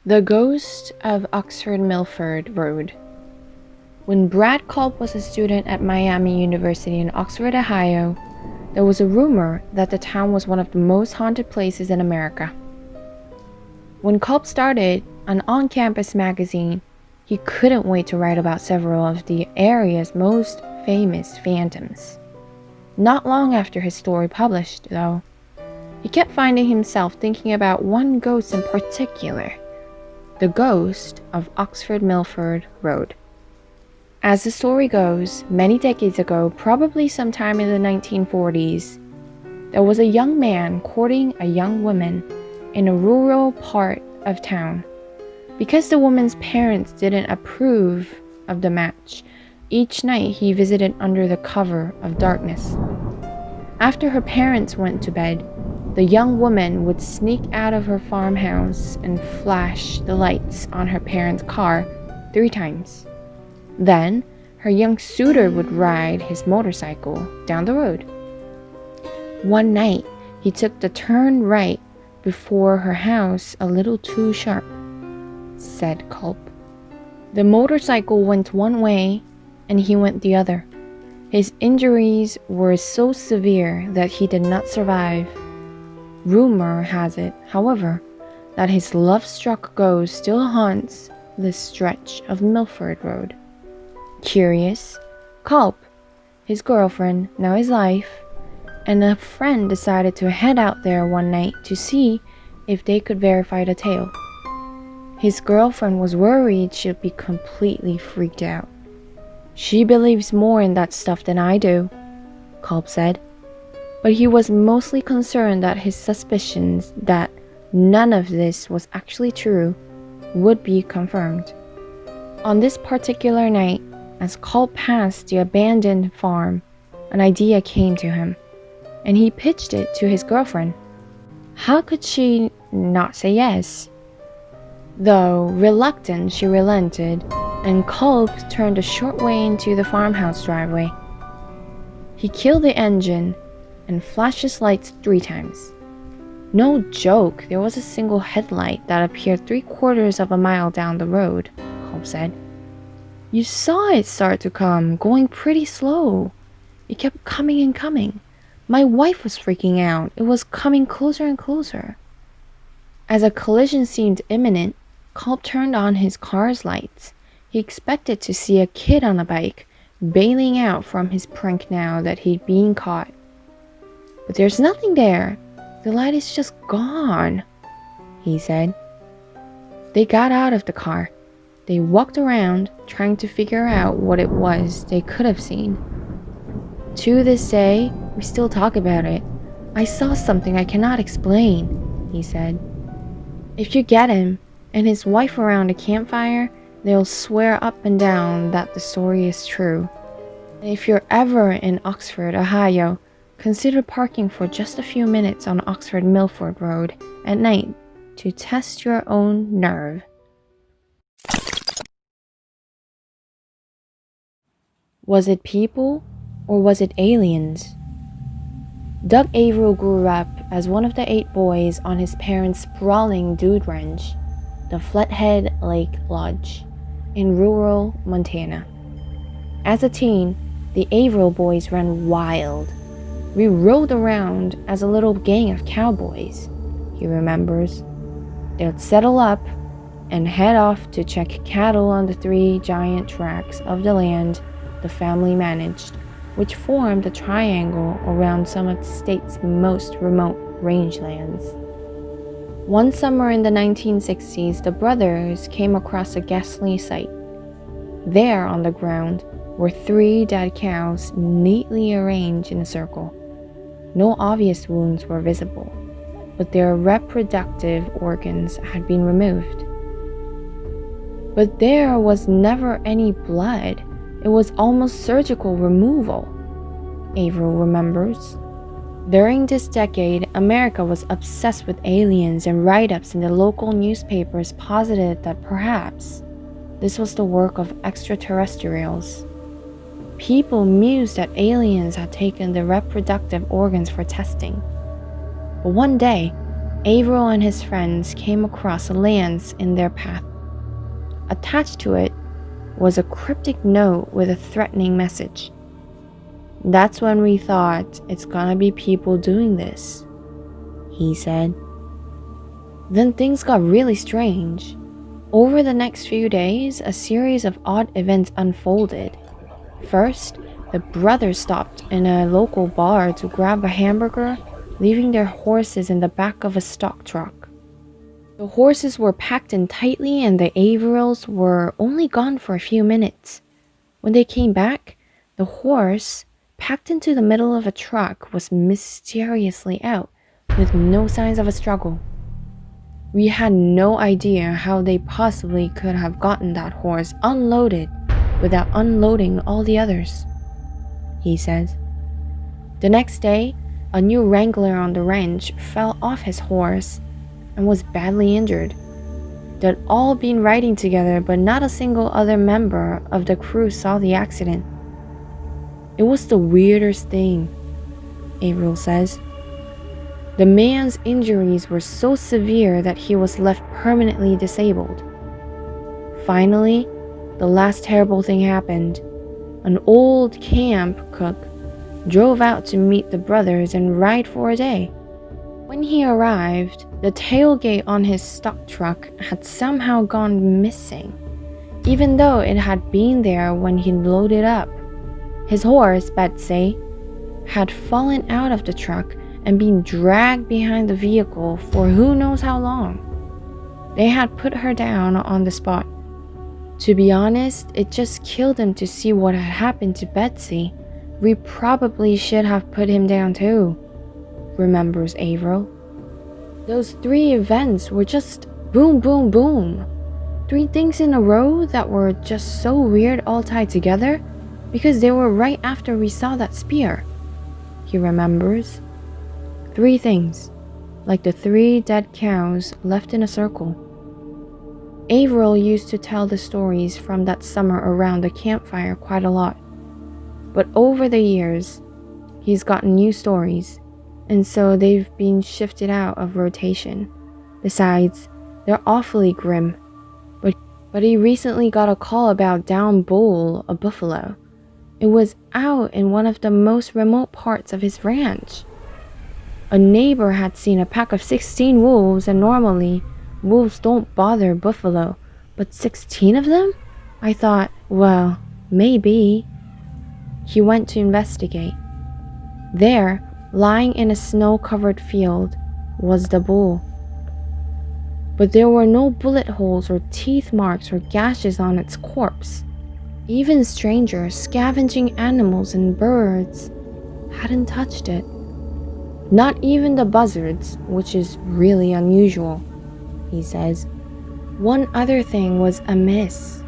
The Ghost of Oxford Milford Road. When Brad Culp was a student at Miami University in Oxford, Ohio, there was a rumor that the town was one of the most haunted places in America. When Culp started an on-campus magazine, he couldn't wait to write about several of the area's most famous phantoms. Not long after his story published, though, he kept finding himself thinking about one ghost in particular. The ghost of Oxford Milford Road. As the story goes, many decades ago, probably sometime in the 1940s, there was a young man courting a young woman in a rural part of town. Because the woman's parents didn't approve of the match, each night he visited under the cover of darkness. After her parents went to bed, the young woman would sneak out of her farmhouse and flash the lights on her parents' car 3 times. Then, her young suitor would ride his motorcycle down the road. One night, he took the turn right before her house a little too sharp, said Culp. The motorcycle went one way and he went the other. His injuries were so severe that he did not survive. Rumor has it, however, that his love-struck ghost still haunts this stretch of Milford Road. Curious, Culp, his girlfriend, now his wife, and a friend decided to head out there one night to see if they could verify the tale. His girlfriend was worried she'd be completely freaked out. "She believes more in that stuff than I do," Culp said. But he was mostly concerned that his suspicions that none of this was actually true would be confirmed. On this particular night, as Culp passed the abandoned farm, an idea came to him, and he pitched it to his girlfriend. How could she not say yes? Though reluctant, she relented, and Culp turned a short way into the farmhouse driveway. He killed the engine and flashed his lights 3 times. No joke, there was a single headlight that appeared 3/4 of a mile down the road, Culp said. "You saw it start to come, going pretty slow. It kept coming and coming. My wife was freaking out. It was coming closer and closer." As a collision seemed imminent, Culp turned on his car's lights. He expected to see a kid on a bike, bailing out from his prank now that he'd been caught. "But there's nothing there. The light is just gone," he said. They got out of the car. They walked around, trying to figure out what it was they could have seen. "To this day, we still talk about it. I saw something I cannot explain," he said. If you get him and his wife around a campfire, they'll swear up and down that the story is true. And if you're ever in Oxford, Ohio, consider parking for just a few minutes on Oxford Milford Road at night to test your own nerve. Was it people or was it aliens? Doug Averill grew up as one of the 8 boys on his parents' sprawling dude ranch, the Flathead Lake Lodge, in rural Montana. As a teen, the Averill boys ran wild. "We rode around as a little gang of cowboys," he remembers. They'd settle up and head off to check cattle on the 3 giant tracts of the land the family managed, which formed a triangle around some of the state's most remote rangelands. One summer in the 1960s, the brothers came across a ghastly sight. There on the ground were 3 dead cows neatly arranged in a circle. No obvious wounds were visible, but their reproductive organs had been removed. But there was never any blood. It was almost surgical removal, Averill remembers. During this decade, America was obsessed with aliens, and write-ups in the local newspapers posited that perhaps this was the work of extraterrestrials. People mused that aliens had taken the reproductive organs for testing. But one day, Averill and his friends came across a lance in their path. Attached to it was a cryptic note with a threatening message. "That's when we thought it's gonna be people doing this," he said. Then things got really strange. Over the next few days, a series of odd events unfolded. First, the brothers stopped in a local bar to grab a hamburger, leaving their horses in the back of a stock truck. The horses were packed in tightly and the Averills were only gone for a few minutes. When they came back, the horse, packed into the middle of a truck, was mysteriously out, with no signs of a struggle. "We had no idea how they possibly could have gotten that horse unloaded without unloading all the others," he says. The next day, a new wrangler on the ranch fell off his horse and was badly injured. They'd all been riding together, but not a single other member of the crew saw the accident. "It was the weirdest thing," Averill says. "The man's injuries were so severe that he was left permanently disabled. Finally, the last terrible thing happened. An old camp cook drove out to meet the brothers and ride for a day. When he arrived, the tailgate on his stock truck had somehow gone missing, even though it had been there when he loaded up. His horse, Betsy, had fallen out of the truck and been dragged behind the vehicle for who knows how long. They had put her down on the spot. To be honest, it just killed him to see what had happened to Betsy. We probably should have put him down too," remembers Averill. "Those 3 events were just boom, boom, boom. 3 things in a row that were just so weird all tied together because they were right after we saw that spear," he remembers. 3 things, like the 3 dead cows left in a circle. Averill used to tell the stories from that summer around the campfire quite a lot. But over the years, he's gotten new stories, and so they've been shifted out of rotation. Besides, they're awfully grim. But he recently got a call about Down Bull, a buffalo. It was out in one of the most remote parts of his ranch. A neighbor had seen a pack of 16 wolves, and normally, wolves don't bother buffalo, but 16 of them? I thought, well, maybe. He went to investigate. There, lying in a snow-covered field, was the bull. But there were no bullet holes or teeth marks or gashes on its corpse. Even strangers, scavenging animals and birds, hadn't touched it. Not even the buzzards, which is really unusual, he says. One other thing was amiss.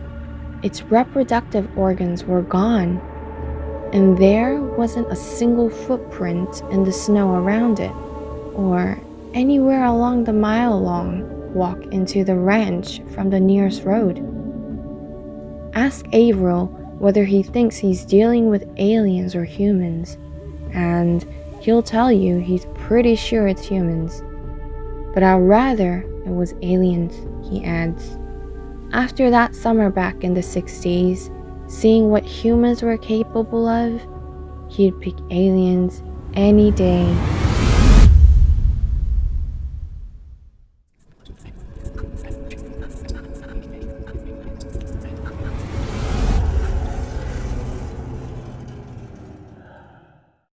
Its reproductive organs were gone, and there wasn't a single footprint in the snow around it, or anywhere along the mile-long walk into the ranch from the nearest road. Ask Averill whether he thinks he's dealing with aliens or humans, and he'll tell you he's pretty sure it's humans. But I'd rather it was aliens, he adds. After that summer back in the 60s, seeing what humans were capable of, he'd pick aliens any day.